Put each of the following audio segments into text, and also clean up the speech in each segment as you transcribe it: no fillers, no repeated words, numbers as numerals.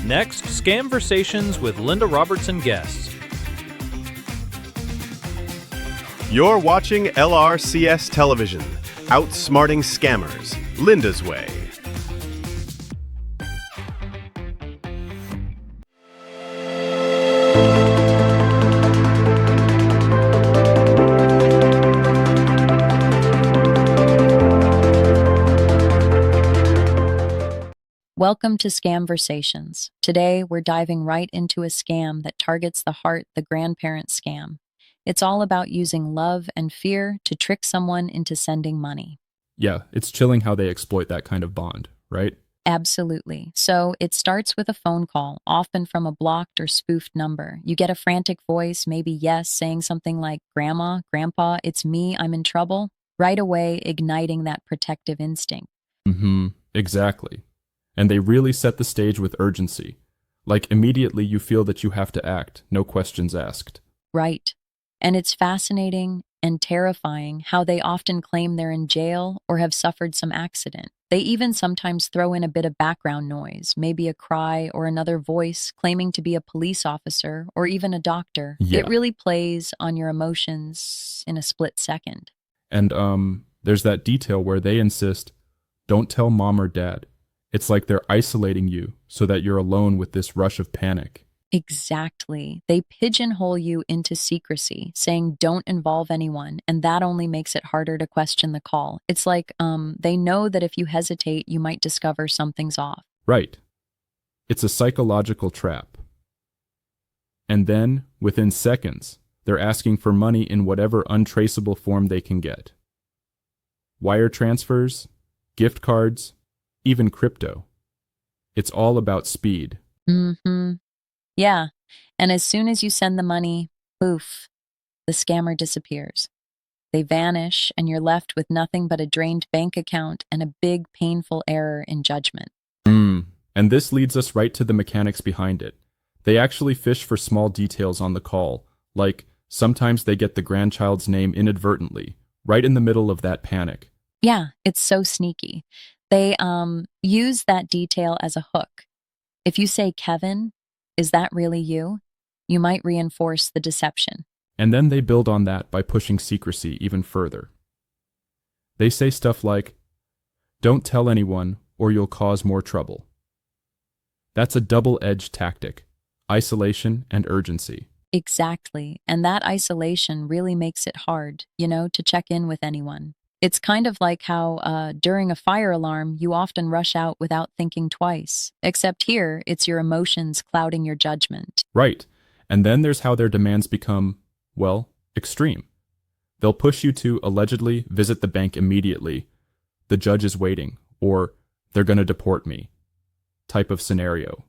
Next, Scamversations with Linda Roberts and guests. You're watching LRCS Television, outsmarting scammers, Linda's way. Welcome to Scamversations. Today, we're diving right into a scam that targets the heart, the grandparent scam. It's all about using love and fear to trick someone into sending money. Yeah, it's chilling how they exploit that kind of bond, right? Absolutely. So it starts with a phone call, often from a blocked or spoofed number. You get a frantic voice, maybe yes, saying something like, "Grandma, Grandpa, it's me, I'm in trouble," right away igniting that protective instinct. Exactly. And they really set the stage with urgency. Like immediately you feel that you have to act, no questions asked. Right. And it's fascinating and terrifying how they often claim they're in jail or have suffered some accident. They even sometimes throw in a bit of background noise, maybe a cry or another voice claiming to be a police officer or even a doctor. Yeah. It really plays on your emotions in a split second. And there's that detail where they insist, don't tell mom or dad. It's like they're isolating you so that you're alone with this rush of panic. Exactly. They pigeonhole you into secrecy, saying don't involve anyone, and that only makes it harder to question the call. It's like they know that if you hesitate, you might discover something's off. Right. It's a psychological trap. And then, within seconds, they're asking for money in whatever untraceable form they can get. Wire transfers, gift cards, even crypto. It's all about speed. Yeah. And as soon as you send the money, poof, the scammer disappears. They vanish, and you're left with nothing but a drained bank account and a big, painful error in judgment. And this leads us right to the mechanics behind it. They actually fish for small details on the call, like sometimes they get the grandchild's name inadvertently, right in the middle of that panic. Yeah, it's so sneaky. They use that detail as a hook. If you say, "Kevin, is that really you?" you might reinforce the deception. And then they build on that by pushing secrecy even further. They say stuff like, don't tell anyone or you'll cause more trouble. That's a double-edged tactic, isolation and urgency. Exactly. And that isolation really makes it hard, to check in with anyone. It's kind of like how during a fire alarm, you often rush out without thinking twice. Except here, it's your emotions clouding your judgment. Right. And then there's how their demands become, well, extreme. They'll push you to allegedly visit the bank immediately. The judge is waiting, or they're going to deport me type of scenario.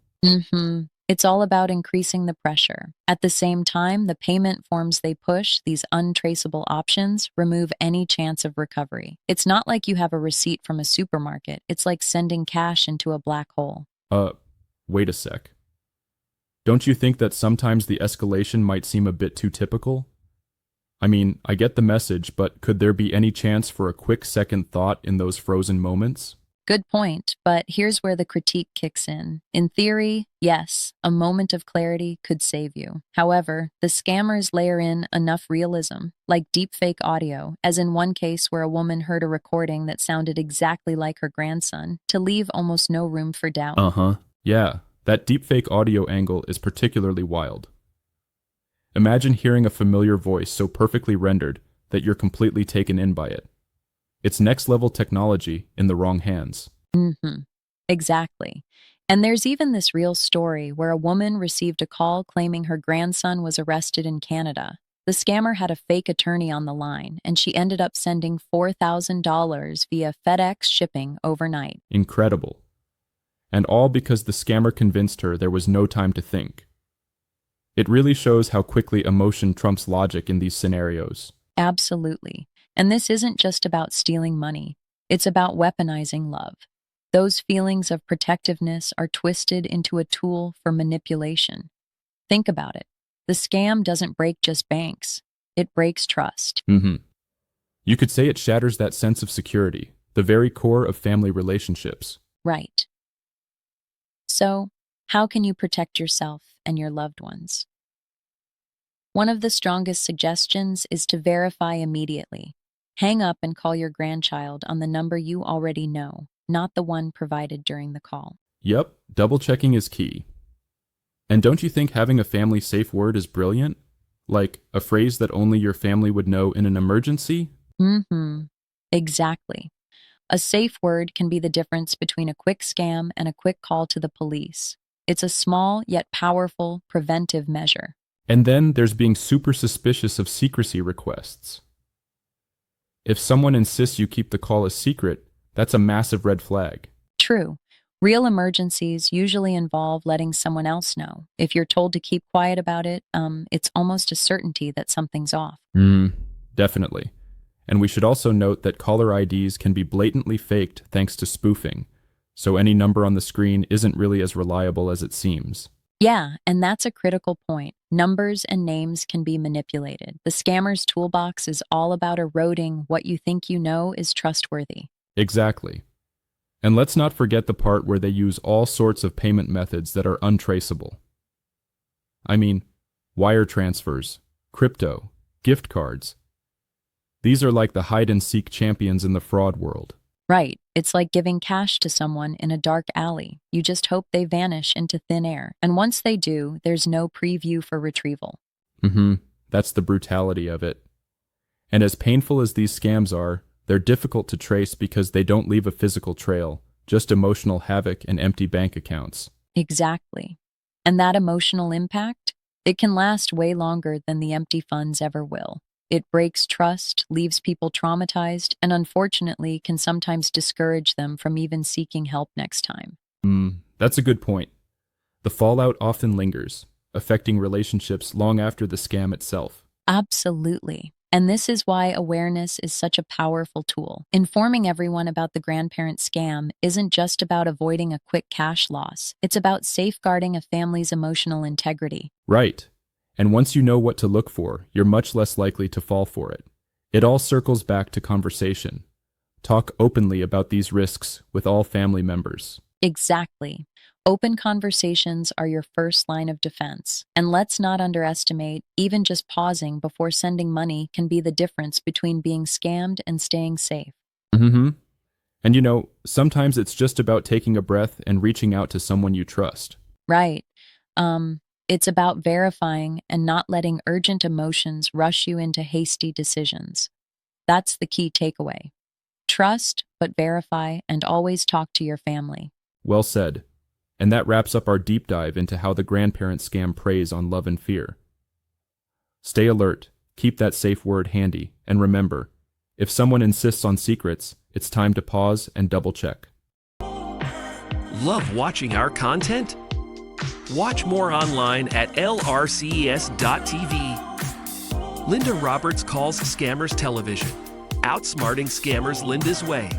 It's all about increasing the pressure. At the same time, the payment forms they push, these untraceable options, remove any chance of recovery. It's not like you have a receipt from a supermarket. It's like sending cash into a black hole. Wait a sec. Don't you think that sometimes the escalation might seem a bit too typical? I mean, I get the message, but could there be any chance for a quick second thought in those frozen moments? Good point, but here's where the critique kicks in. In theory, yes, a moment of clarity could save you. However, the scammers layer in enough realism, like deepfake audio, as in one case where a woman heard a recording that sounded exactly like her grandson, to leave almost no room for doubt. Yeah, that deepfake audio angle is particularly wild. Imagine hearing a familiar voice so perfectly rendered that you're completely taken in by it. It's next-level technology in the wrong hands. Exactly. And there's even this real story where a woman received a call claiming her grandson was arrested in Canada. The scammer had a fake attorney on the line, and she ended up sending $4,000 via FedEx shipping overnight. Incredible. And all because the scammer convinced her there was no time to think. It really shows how quickly emotion trumps logic in these scenarios. Absolutely. And this isn't just about stealing money. It's about weaponizing love. Those feelings of protectiveness are twisted into a tool for manipulation. Think about it. The scam doesn't break just banks. It breaks trust. You could say it shatters that sense of security, the very core of family relationships. Right. So, How can you protect yourself and your loved ones? One of the strongest suggestions is to verify immediately. Hang up and call your grandchild on the number you already know, not the one provided during the call. Yep, double checking is key. And don't you think having a family safe word is brilliant? Like a phrase that only your family would know in an emergency? Exactly. A safe word can be the difference between a quick scam and a quick call to the police. It's a small yet powerful preventive measure. And then there's being super suspicious of secrecy requests. If someone insists you keep the call a secret, that's a massive red flag. True. Real emergencies usually involve letting someone else know. If you're told to keep quiet about it, it's almost a certainty that something's off. Definitely. And we should also note that caller IDs can be blatantly faked thanks to spoofing, so any number on the screen isn't really as reliable as it seems. Yeah, and that's a critical point. Numbers and names can be manipulated. The scammer's toolbox is all about eroding what you think you know is trustworthy. Exactly. And let's not forget the part where they use all sorts of payment methods that are untraceable. I mean, wire transfers, crypto, gift cards. These are like the hide-and-seek champions in the fraud world. Right. It's like giving cash to someone in a dark alley. You just hope they vanish into thin air. And once they do, there's no preview for retrieval. That's the brutality of it. And as painful as these scams are, they're difficult to trace because they don't leave a physical trail, just emotional havoc and empty bank accounts. Exactly. And that emotional impact? It can last way longer than the empty funds ever will. It breaks trust, leaves people traumatized, and unfortunately can sometimes discourage them from even seeking help next time. That's a good point. The fallout often lingers, affecting relationships long after the scam itself. Absolutely. And this is why awareness is such a powerful tool. Informing everyone about the grandparent scam isn't just about avoiding a quick cash loss. It's about safeguarding a family's emotional integrity. Right. And once you know what to look for, you're much less likely to fall for it. It all circles back to conversation. Talk openly about these risks with all family members. Exactly. Open conversations are your first line of defense. And let's not underestimate, even just pausing before sending money can be the difference between being scammed and staying safe. And sometimes it's just about taking a breath and reaching out to someone you trust. Right. It's about verifying and not letting urgent emotions rush you into hasty decisions. That's the key takeaway. Trust, but verify, and always talk to your family. Well said. And that wraps up our deep dive into how the grandparent scam preys on love and fear. Stay alert, keep that safe word handy, and remember, if someone insists on secrets, it's time to pause and double check. Love watching our content? Watch more online at lrces.tv. Linda Roberts calls scammers television, outsmarting scammers Linda's way.